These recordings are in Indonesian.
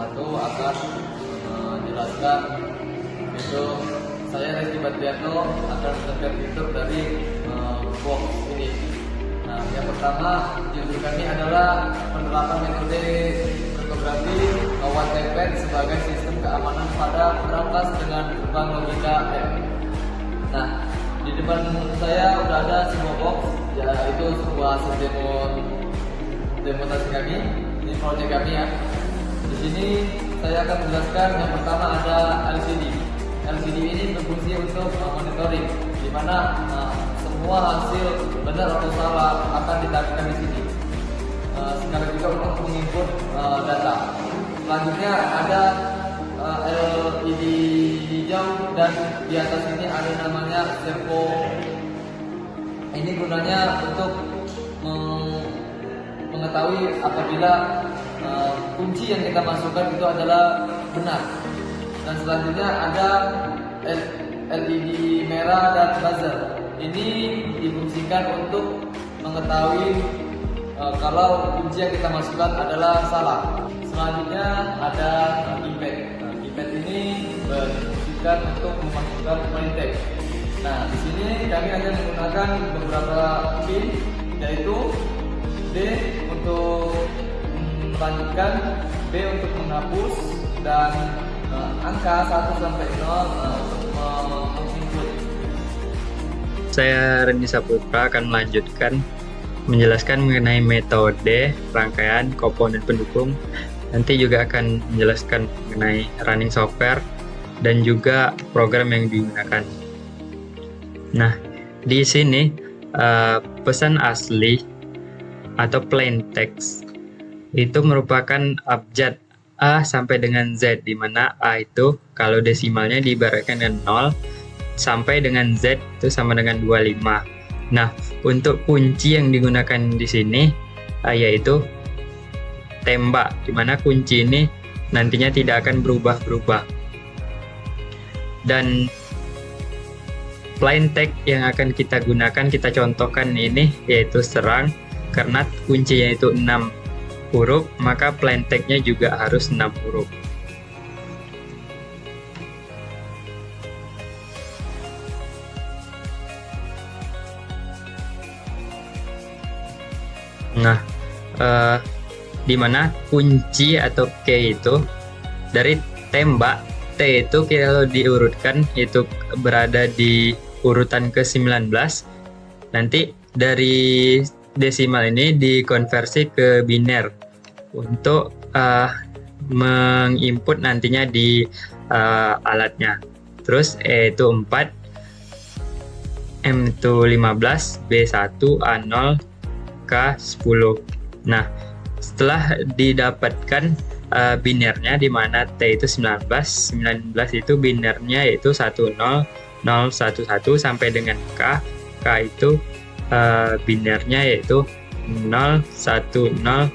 satu akan menjelaskan itu. Saya Rizky Badriano akan menjelaskan fitur dari box ini. Nah, yang pertama judul kami adalah penerapan metode kriptografi white paper sebagai sistem keamanan pada perangkas dengan gerbang logika M. Nah, di depan saya sudah ada sebuah box, yaitu sebuah demonstrasi kami. Ini project kami ya. Di sini saya akan menjelaskan yang pertama ada LCD. LCD ini berfungsi untuk monitoring, di mana semua hasil benar atau salah akan ditampilkan di sini. Sekaligus juga untuk menginput data. Selanjutnya ada LED hijau dan di atas ini ada namanya servo. Ini gunanya untuk mengetahui apabila kunci yang kita masukkan itu adalah benar. Dan selanjutnya ada LED merah dan buzzer. Ini difungsikan untuk mengetahui kalau kunci yang kita masukkan adalah salah. Selanjutnya ada keypad. Keypad ini difungsikan untuk memasukkan plain text. Nah, di sini kami akan menggunakan beberapa pin, yaitu D untuk melanjutkan, B untuk menghapus, dan angka 1 sampai 0 untuk menginput. Saya Reni Saputra akan melanjutkan menjelaskan mengenai metode, rangkaian, komponen pendukung. Nanti juga akan menjelaskan mengenai running software dan juga program yang digunakan. Nah, di sini pesan asli atau plain text itu merupakan abjad A sampai dengan Z, di mana A itu kalau desimalnya diibaratkan dengan 0 sampai dengan Z itu sama dengan 25. Nah, untuk kunci yang digunakan di sini yaitu tembak, di mana kunci ini nantinya tidak akan berubah-ubah. Dan plain text yang akan kita gunakan, kita contohkan ini yaitu serang, karena kuncinya itu 6 huruf, maka plain text-nya juga harus 6 huruf. Nah, di mana kunci atau key itu dari tembak T itu kalau diurutkan itu berada di urutan ke-19. Nanti dari desimal ini dikonversi ke biner untuk menginput nantinya di alatnya. Terus E itu 4, M itu 15, B1, A0, K10. Nah, setelah didapatkan binernya, di mana T itu 19 itu binernya yaitu 10011 sampai dengan K itu binernya yaitu 01010.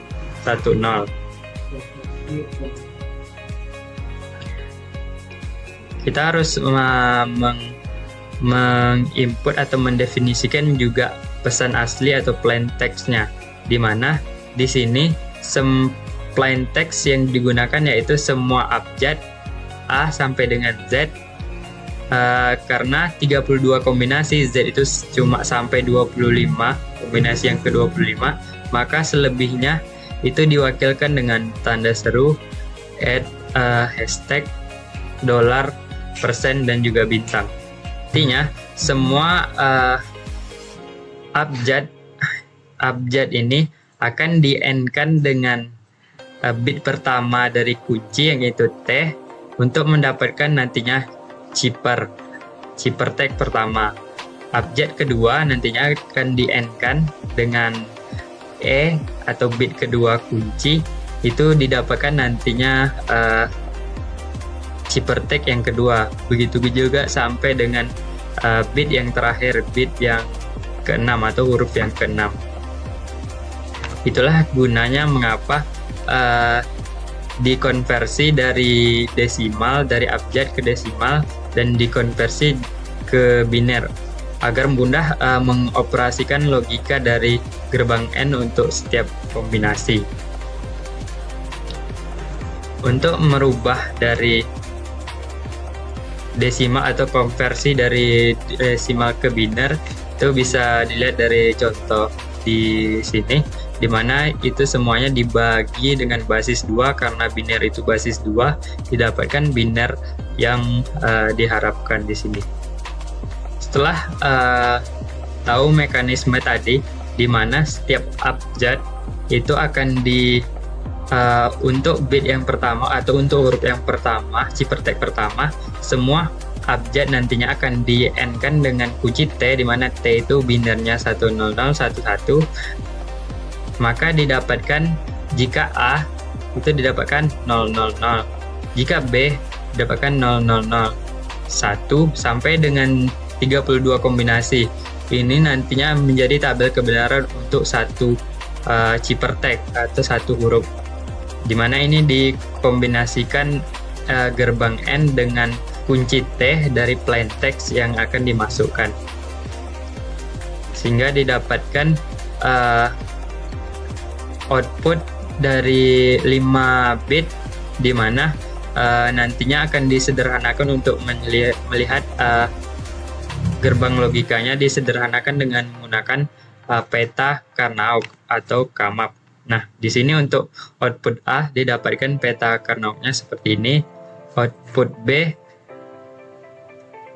Kita harus menginput atau mendefinisikan juga pesan asli atau plain text-nya, di mana di sini plain text yang digunakan yaitu semua abjad A sampai dengan Z. Karena 32 kombinasi, Z itu cuma sampai 25, kombinasi yang ke-25, maka selebihnya itu diwakilkan dengan tanda seru, hashtag, $, persen, dan juga bintang. Artinya semua abjad ini akan di-end-kan dengan bit pertama dari kunci yang itu T untuk mendapatkan nantinya cipher tag pertama. Abjad kedua nantinya akan di-end-kan dengan E atau bit kedua kunci, itu didapatkan nantinya cipher tag yang kedua. Begitu juga sampai dengan bit yang terakhir, bit yang ke-6 atau huruf yang ke-6. Itulah gunanya mengapa dikonversi dari desimal, dari abjad ke desimal, dan dikonversi ke biner agar mudah mengoperasikan logika dari gerbang N untuk setiap kombinasi. Untuk merubah dari desimal atau konversi dari desimal ke biner itu bisa dilihat dari contoh di sini, di mana itu semuanya dibagi dengan basis 2 karena biner itu basis 2, didapatkan biner yang diharapkan di sini. Setelah tahu mekanisme tadi, di mana setiap abjad itu akan untuk bit yang pertama atau untuk huruf yang pertama, ciphertext pertama, semua abjad nantinya akan di-end-kan dengan kunci T, di mana T itu binernya 10011, maka didapatkan jika A itu didapatkan 000, jika B didapatkan 000, 1 sampai dengan 32 kombinasi. Ini nantinya menjadi tabel kebenaran untuk satu ciphertext atau satu huruf, di mana ini dikombinasikan gerbang N dengan kunci T dari plain text yang akan dimasukkan, sehingga didapatkan output dari 5 bit, di mana nantinya akan disederhanakan untuk melihat gerbang logikanya disederhanakan dengan menggunakan peta Karnaug atau Kamap. Nah, di sini untuk output A didapatkan peta Karnaugnya seperti ini, output B,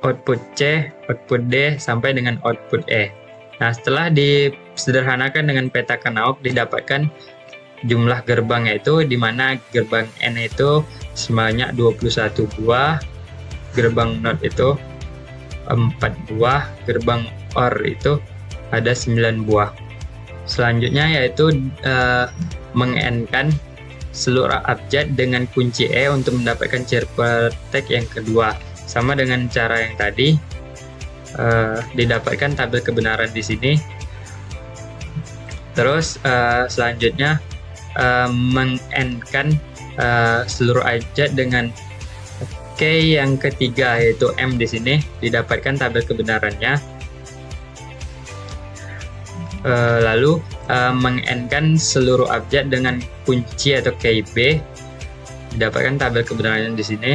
output C, output D, sampai dengan output E. Nah, setelah disederhanakan dengan peta Karnaug, didapatkan jumlah gerbang, yaitu di mana gerbang N itu sebanyak 21 buah, gerbang NOT itu 4 buah, gerbang OR itu ada 9 buah. Selanjutnya yaitu meng-end-kan seluruh abjad dengan kunci E untuk mendapatkan ciphertext yang kedua. Sama dengan cara yang tadi, didapatkan tabel kebenaran di sini. Terus selanjutnya meng-end-kan seluruh abjad dengan K yang ketiga, yaitu M di sini, didapatkan tabel kebenarannya. Lalu meng-end-kan seluruh abjad dengan kunci atau KB, didapatkan tabel kebenarannya di sini.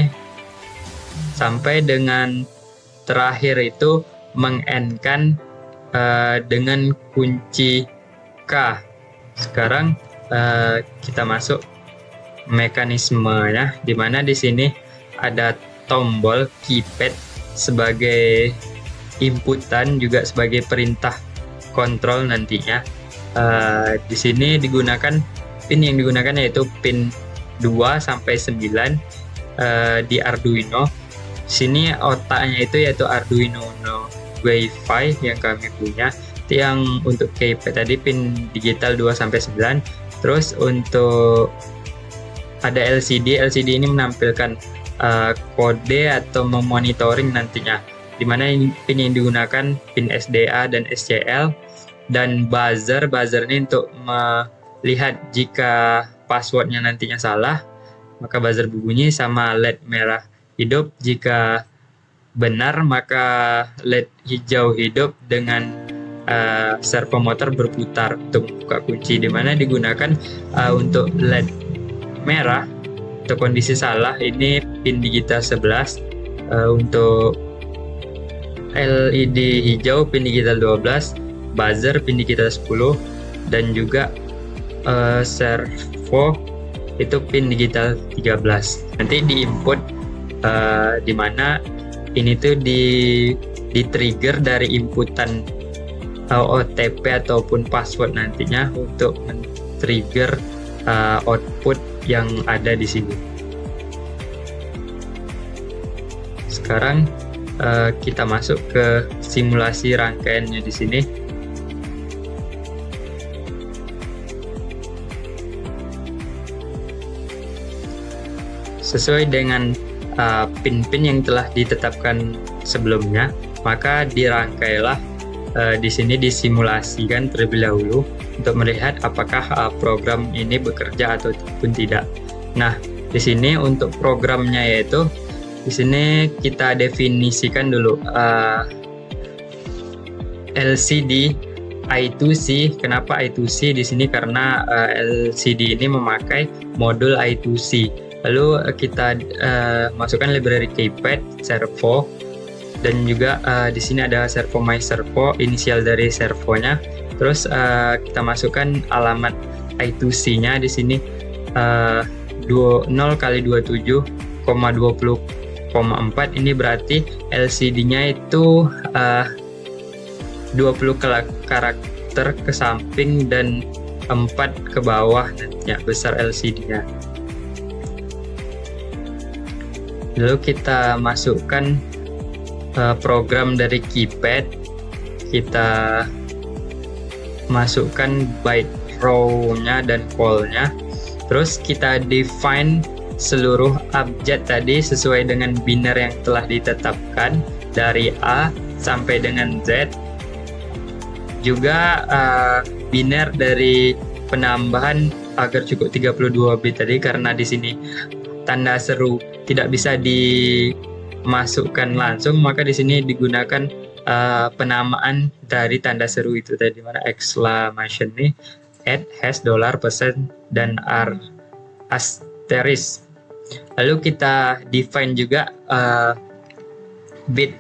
Sampai dengan terakhir itu meng-end-kan dengan kunci K. Sekarang kita masuk mekanismenya, di mana di sini ada tombol keypad sebagai inputan, juga sebagai perintah kontrol nantinya. Di sini digunakan pin yang digunakan yaitu pin 2 sampai 9 di Arduino. Sini otaknya itu yaitu Arduino Uno Wi-Fi yang kami punya. Yang untuk keypad tadi pin digital 2 sampai 9. Terus untuk ada LCD ini menampilkan kode atau memonitoring nantinya, di mana pin yang digunakan pin SDA dan SCL, dan buzzer ini untuk melihat jika passwordnya nantinya salah, maka buzzer berbunyi, sama LED merah hidup jika benar, maka LED hijau hidup dengan servo motor berputar untuk membuka kunci, di mana digunakan untuk LED merah untuk kondisi salah ini pin digital 11, untuk LED hijau pin digital 12, buzzer pin digital 10, dan juga servo itu pin digital 13. Nanti di input di mana ini tuh di trigger dari inputan OTP ataupun password nantinya untuk men-trigger output yang ada di sini. Sekarang kita masuk ke simulasi rangkaiannya di sini. Sesuai dengan pin-pin yang telah ditetapkan sebelumnya, maka dirangkailah di sini disimulasikan terlebih dahulu untuk melihat apakah program ini bekerja ataupun tidak. Nah, di sini untuk programnya yaitu di sini kita definisikan dulu LCD I2C. Kenapa I2C di sini? Karena LCD ini memakai modul I2C. Lalu kita masukkan library keypad, servo, dan juga di sini ada servo my servo, inisial dari servonya. Terus kita masukkan alamat I2C-nya di sini 0 kali 27,20,4. Ini berarti LCD-nya itu 20 karakter ke samping dan 4 ke bawah nantinya besar LCD-nya. Lalu kita masukkan program dari keypad, kita masukkan byte row-nya dan call-nya, terus kita define seluruh abjad tadi sesuai dengan biner yang telah ditetapkan dari A sampai dengan Z. Juga biner dari penambahan agar cukup 32 bit tadi, karena di sini tanda seru tidak bisa dimasukkan langsung, maka di sini digunakan penamaan dari tanda seru itu tadi, mana exclamation nih, add hash $%, dan asterisk. Lalu kita define juga bit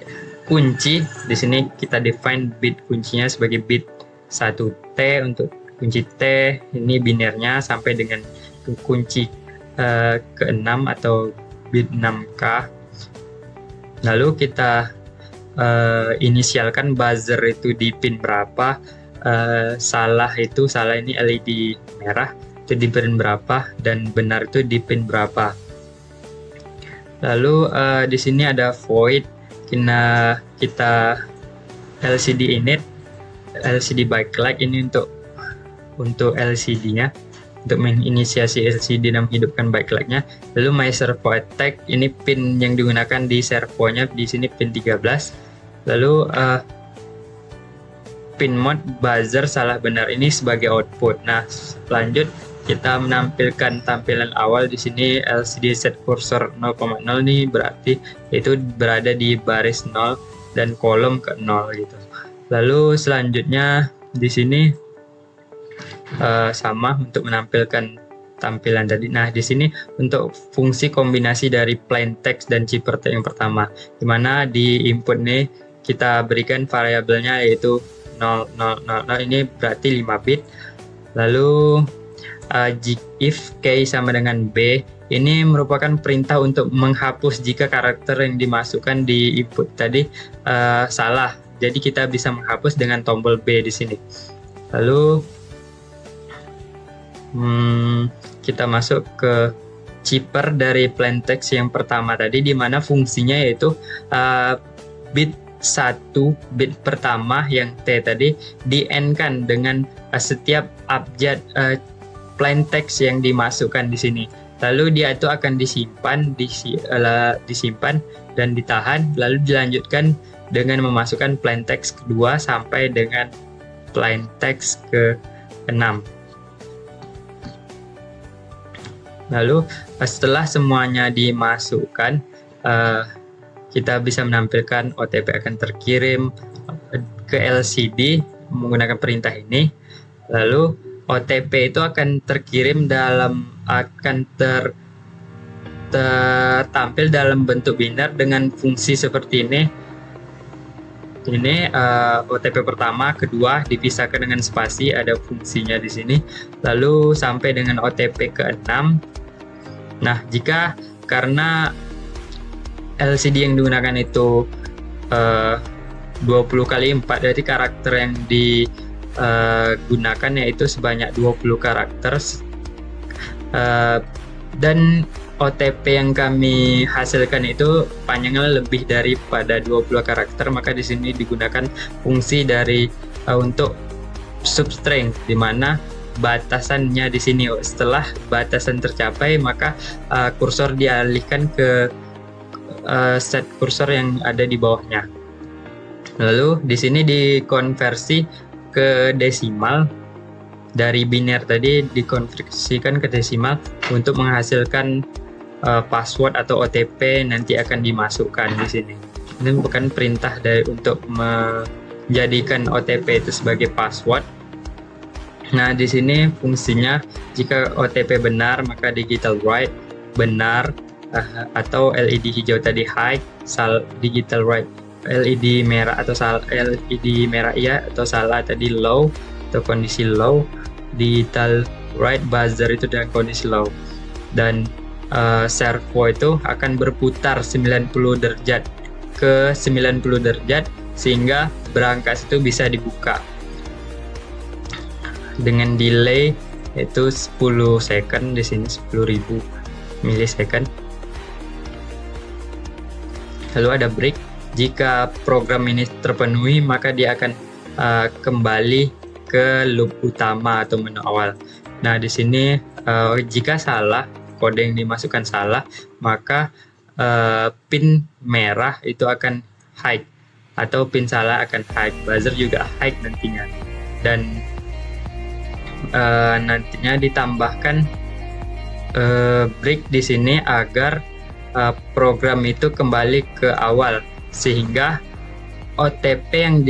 kunci. Di sini kita define bit kuncinya sebagai bit 1T untuk kunci T, ini binernya sampai dengan kunci ke-6 atau bit 6K. Lalu kita inisialkan buzzer itu di pin berapa, salah ini LED merah itu di pin berapa, dan benar itu di pin berapa. Lalu di sini ada void, kita LCD init, LCD backlight ini untuk LCD-nya, untuk menginisiasi LCD dan menghidupkan backlight-nya. Lalu my servo attack, ini pin yang digunakan di servonya, di sini pin 13. Lalu pin mode buzzer salah benar ini sebagai output. Nah, lanjut kita menampilkan tampilan awal. Di sini LCD set cursor 0,0 nih, berarti itu berada di baris 0 dan kolom ke 0 gitu. Lalu selanjutnya di sini sama untuk menampilkan tampilan tadi. Nah, di sini untuk fungsi kombinasi dari plain text dan ciphertext yang pertama, di mana di input nih kita berikan variabelnya yaitu 0, 0, 0, 0, ini berarti 5 bit. Lalu if k sama dengan b, ini merupakan perintah untuk menghapus jika karakter yang dimasukkan di input tadi salah. Jadi kita bisa menghapus dengan tombol B di sini. Lalu kita masuk ke cipher dari plain text yang pertama tadi, di mana fungsinya yaitu bit 1, bit pertama yang T tadi di-end-kan dengan setiap abjad plain text yang dimasukkan di sini. Lalu dia itu akan disimpan dan ditahan, lalu dilanjutkan dengan memasukkan plain text kedua sampai dengan plain text ke-6. Lalu setelah semuanya dimasukkan, kita bisa menampilkan OTP akan terkirim ke LCD menggunakan perintah ini. Lalu OTP itu akan terkirim tertampil dalam bentuk biner dengan fungsi seperti ini. Ini OTP pertama, kedua dipisahkan dengan spasi, ada fungsinya di sini. Lalu sampai dengan OTP ke-6. Nah, jika karena LCD yang digunakan itu 20 kali 4, berarti karakter yang digunakan yaitu sebanyak 20 karakter, dan OTP yang kami hasilkan itu panjangnya lebih daripada 20 karakter, maka di sini digunakan fungsi dari untuk substring, di mana batasannya di sini setelah batasan tercapai maka kursor dialihkan ke set kursor yang ada di bawahnya. Lalu di sini dikonversi ke desimal, dari biner tadi dikonversikan ke desimal untuk menghasilkan password atau OTP nanti akan dimasukkan di sini. Ini bukan perintah untuk menjadikan OTP itu sebagai password. Nah, di sini fungsinya jika OTP benar maka digital write, benar, atau LED hijau tadi high, digital right, LED merah atau LED merah iya atau salah tadi low atau kondisi low, digital right buzzer itu dengan kondisi low, dan servo itu akan berputar 90 derajat ke 90 derajat sehingga berangkas itu bisa dibuka dengan delay itu 10 second, di sini 10.000 milisecond. Lalu ada break. Jika program ini terpenuhi, maka dia akan kembali ke loop utama atau menu awal. Nah, di sini jika salah, kode yang dimasukkan salah, maka pin merah itu akan hide, atau pin salah akan hide. Buzzer juga hide nantinya. Dan nantinya ditambahkan break di sini agar program itu kembali ke awal, sehingga OTP yang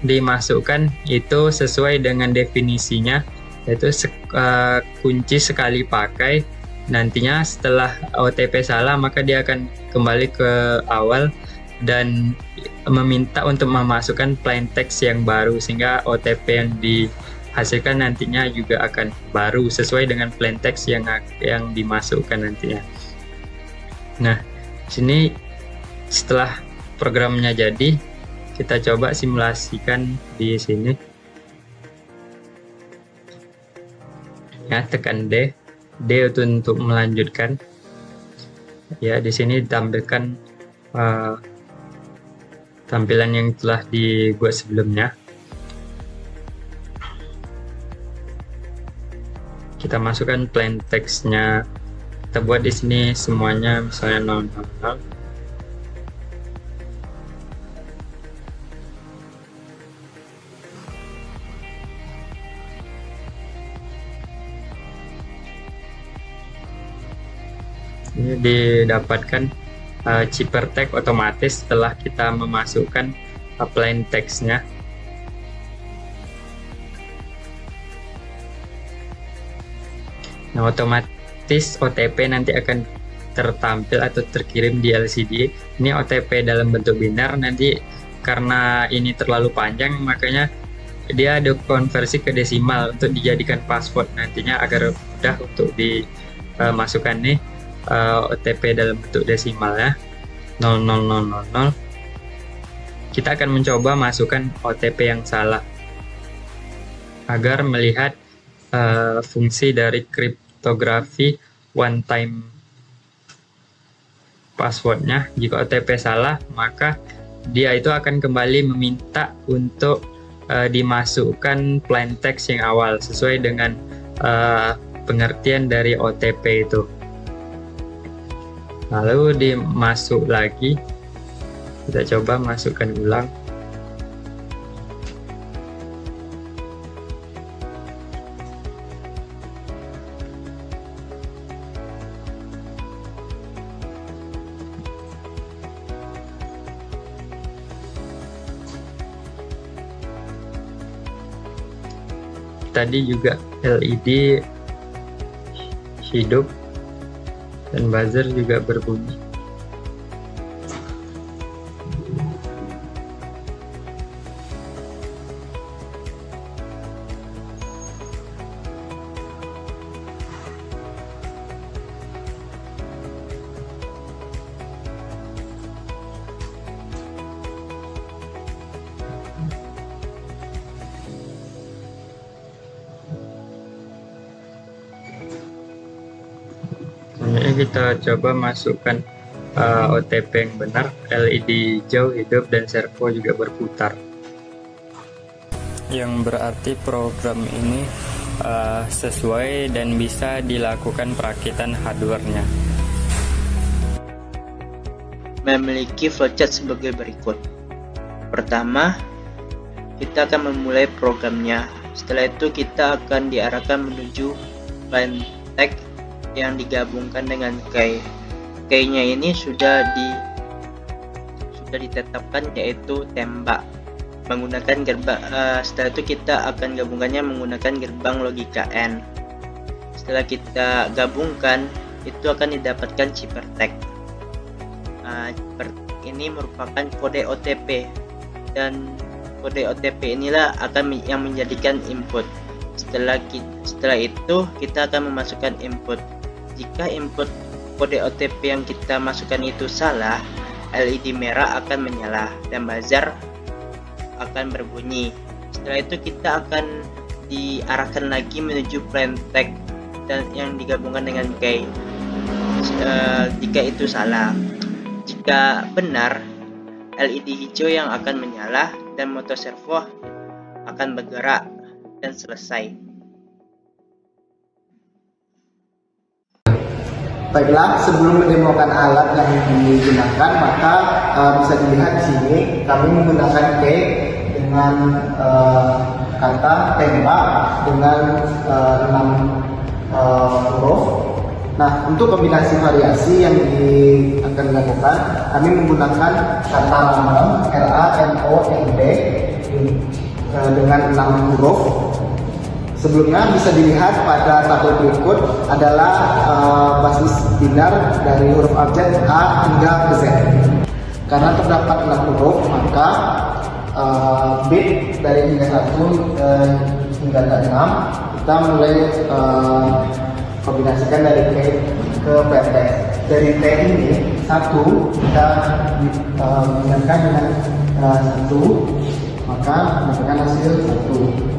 dimasukkan itu sesuai dengan definisinya, yaitu kunci sekali pakai. Nantinya setelah OTP salah, maka dia akan kembali ke awal dan meminta untuk memasukkan plain text yang baru, sehingga OTP yang dihasilkan nantinya juga akan baru sesuai dengan plain text yang dimasukkan nantinya. Nah, sini setelah programnya jadi, kita coba simulasikan di sini. Ya, tekan D itu untuk melanjutkan. Ya, di sini ditampilkan tampilan yang telah dibuat sebelumnya. Kita masukkan plain text-nya. Kita buat di sini semuanya misalnya 000. Ini didapatkan cheaper text otomatis setelah kita memasukkan plain text-nya. Nah, otomatis OTP nanti akan tertampil atau terkirim di LCD. Ini OTP dalam bentuk binar. Nanti karena ini terlalu panjang, makanya dia ada konversi ke desimal untuk dijadikan password nantinya agar mudah untuk dimasukkan nih OTP dalam bentuk desimal ya, 00000. Kita akan mencoba masukkan OTP yang salah agar melihat fungsi dari kriptografi one time passwordnya. Jika OTP salah, maka dia itu akan kembali meminta untuk dimasukkan plain text yang awal sesuai dengan pengertian dari OTP itu. Lalu dimasuk lagi, kita coba masukkan ulang. Tadi juga LED hidup dan buzzer juga berbunyi. Ini kita coba masukkan OTP yang benar. LED hijau hidup dan servo juga berputar, yang berarti program ini sesuai dan bisa dilakukan perakitan hardware-nya. Memiliki flowchart sebagai berikut. Pertama, kita akan memulai programnya. Setelah itu kita akan diarahkan menuju plain text yang digabungkan dengan key. Key-nya ini sudah ditetapkan, yaitu tembak menggunakan gerbang. Setelah itu kita akan gabungkannya menggunakan gerbang logika AND. Setelah kita gabungkan, itu akan didapatkan chip tag. Ini merupakan kode OTP, dan kode OTP inilah yang menjadikan input. Setelah itu kita akan memasukkan input. Jika input kode OTP yang kita masukkan itu salah, LED merah akan menyala dan buzzer akan berbunyi. Setelah itu kita akan diarahkan lagi menuju plain text dan yang digabungkan dengan key. Jika itu salah, jika benar, LED hijau yang akan menyala dan motor servo akan bergerak dan selesai. Baiklah, sebelum mendemokan alat yang digunakan, maka bisa dilihat di sini kami menggunakan key dengan kata tembak dengan 6 huruf. Nah, untuk kombinasi variasi yang akan dilakukan, kami menggunakan kata random RANOMD dengan 6 huruf. Sebelumnya bisa dilihat pada tabel berikut adalah basis binar dari huruf abjad A hingga ke Z. Karena terdapat 6 huruf, maka bit dari hingga 1 hingga ke 6 kita mulai kombinasikan dari T ke PT. Dari T ini 1 kita gunakan dengan 1, maka mendapatkan hasil 1.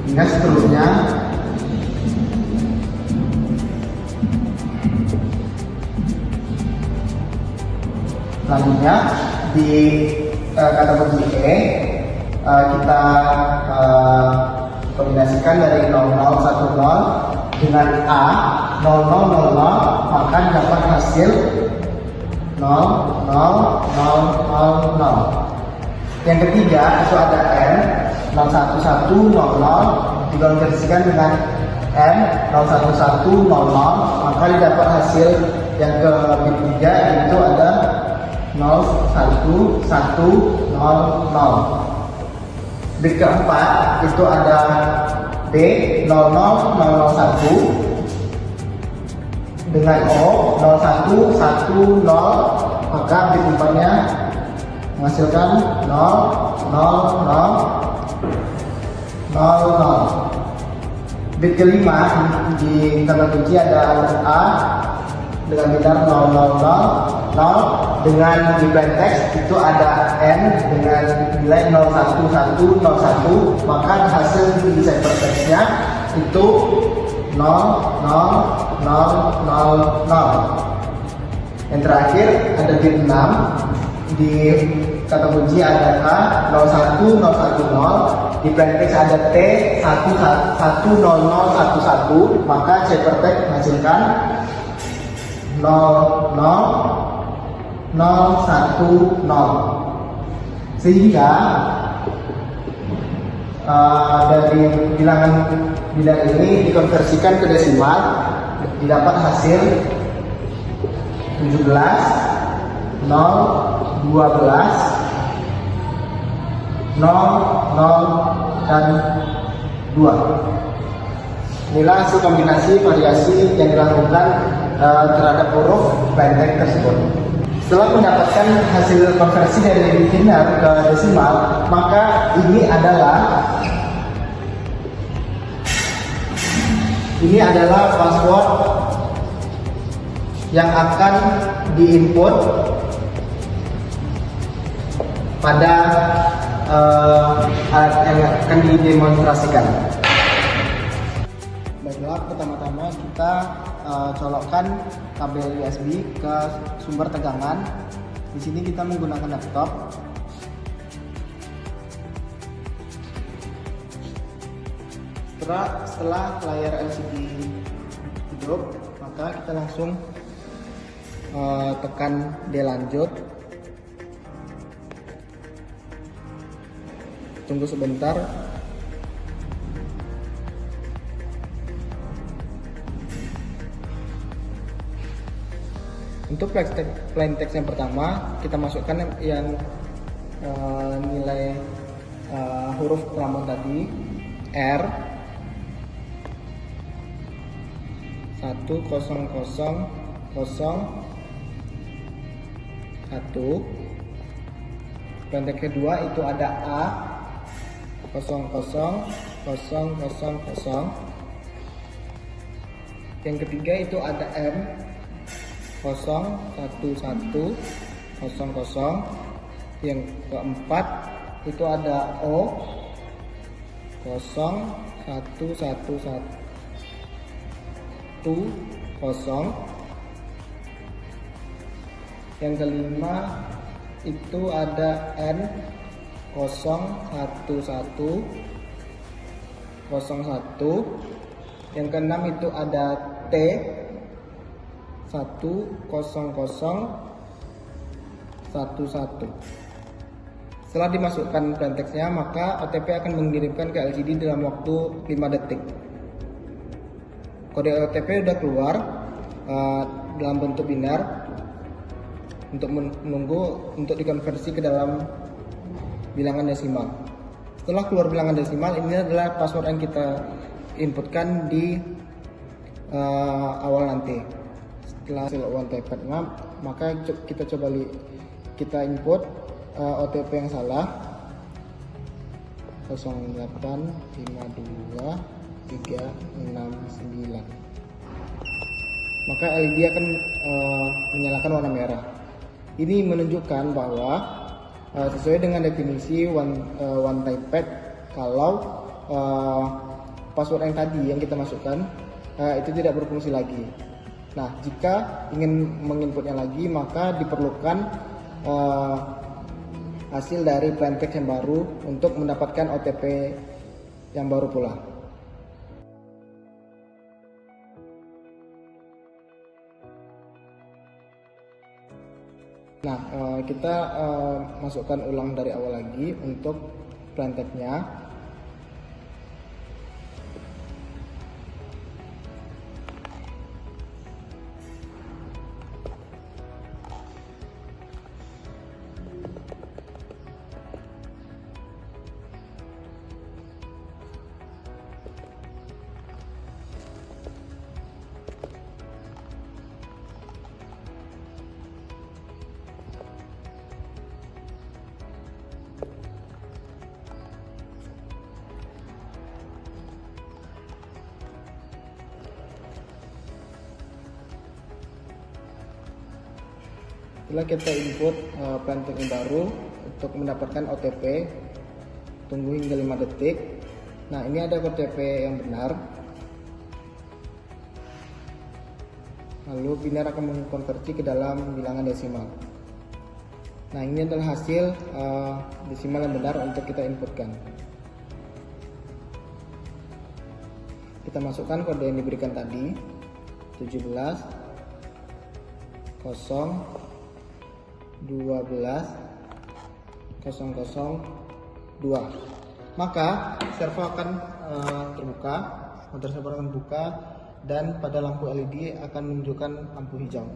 Hingga seterusnya selanjutnya di kata kunci E kita kombinasikan dari 0010 dengan A 0000, maka dapat hasil 00000. Yang ketiga itu ada N 01100 dikonversikan dengan M 01100, maka didapat hasil yang ke bit 3 itu ada 01100. Bit keempat itu ada D 00001 dengan O 0110, maka bit 4-nya menghasilkan 00000. Bit kelima di kata kunci ada A dengan binar 000, dengan di plain text itu ada N dengan nilai 01101, maka hasil di ciphertextnya itu 00000. Yang terakhir ada bit 6 di kata kunci ada K 01010, di plain text ada T 10011, maka ciphertext menghasilkan 00010, sehingga dari bilangan ini dikonversikan ke desimal, didapat hasil 17, 0, 12, 0, 0, dan 2. Inilah hasil kombinasi variasi yang dilakukan terhadap huruf plain text tersebut. Setelah mendapatkan hasil konversi dari binar ke desimal, maka ini adalah password yang akan diinput pada alat yang akan didemonstrasikan. Baiklah, pertama-tama kita colokkan kabel USB ke sumber tegangan. Di sini kita menggunakan laptop. Setelah layar LCD hidup, maka kita langsung tekan D lanjut. Tunggu sebentar. Untuk plain text yang pertama, kita masukkan yang nilai huruf lambang tadi, R 10000 Plentek kedua itu ada A 00 000. Yang ketiga itu ada M 01100. Yang keempat itu ada O 011110. Yang kelima itu ada N 01101. Yang keenam itu ada T 10011. Setelah dimasukkan plaintext-nya, maka OTP akan mengirimkan ke LCD dalam waktu 5 detik. Kode OTP sudah keluar dalam bentuk binar untuk menunggu untuk dikonversi ke dalam bilangan desimal. Setelah keluar bilangan desimal, ini adalah password yang kita inputkan di awal nanti. Setelah hasil one type maka kita coba kita input OTP yang salah 0852369. Maka LED akan menyalakan warna merah. Ini menunjukkan bahwa sesuai dengan definisi one type pad, kalau password yang tadi yang kita masukkan itu tidak berfungsi lagi. Nah, jika ingin menginputnya lagi, maka diperlukan hasil dari plaintext yang baru untuk mendapatkan OTP yang baru pula. Nah, kita masukkan ulang dari awal lagi untuk plaintext-nya. Setelah kita input plaintext yang baru untuk mendapatkan OTP, tunggu hingga 5 detik. Nah, ini ada OTP yang benar. Lalu binar akan mengkonversi ke dalam bilangan desimal. Nah, ini adalah hasil desimal yang benar untuk kita inputkan. Kita masukkan kode yang diberikan tadi, 17 0 12 002. Maka server akan terbuka, motor server akan buka, dan pada lampu LED akan menunjukkan lampu hijau.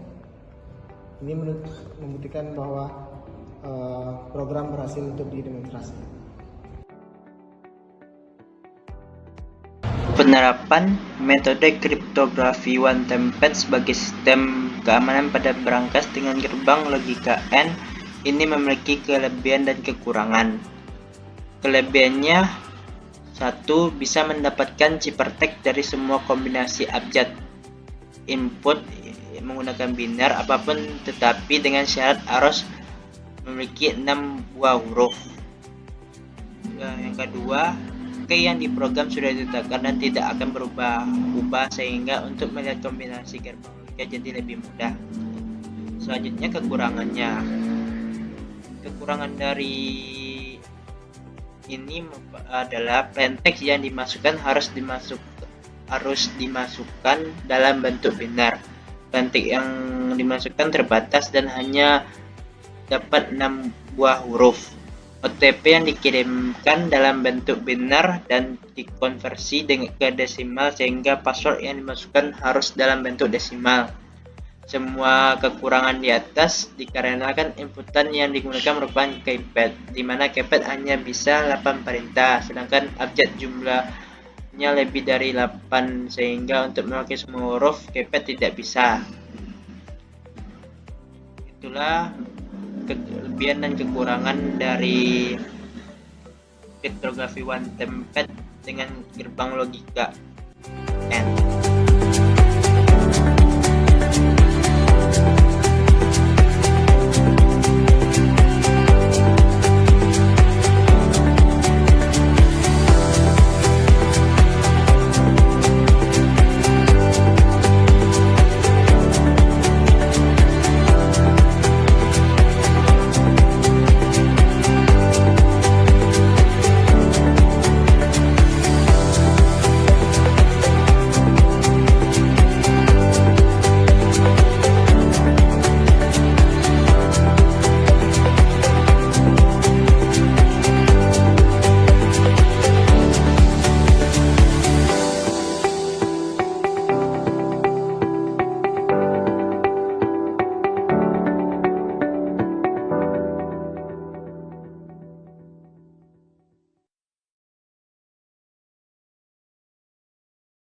Ini membuktikan bahwa program berhasil untuk didemonstrasi. Penerapan metode kriptografi one-time pad sebagai sistem keamanan pada berangkas dengan gerbang logika AND ini memiliki kelebihan dan kekurangan. Kelebihannya, 1. Bisa mendapatkan ciphertext dari semua kombinasi abjad input menggunakan binar apapun, tetapi dengan syarat harus memiliki 6 buah huruf. Yang kedua, key yang diprogram sudah ditetapkan dan tidak akan berubah-ubah, sehingga untuk melihat kombinasi gerbang logika jadi lebih mudah. Selanjutnya, kekurangan dari ini adalah plaintext yang dimasukkan harus dimasukkan dalam bentuk binar. Plaintext yang dimasukkan terbatas dan hanya dapat 6 buah huruf. OTP yang dikirimkan dalam bentuk binar dan dikonversi ke desimal, sehingga password yang dimasukkan harus dalam bentuk desimal. Semua kekurangan di atas dikarenakan inputan yang digunakan merupakan keypad, di mana keypad hanya bisa 8 perintah, sedangkan abjad jumlahnya lebih dari 8, sehingga untuk memakai semua huruf keypad tidak bisa. itulah kelebihan dan kekurangan dari kriptografi one time pad dengan gerbang logika.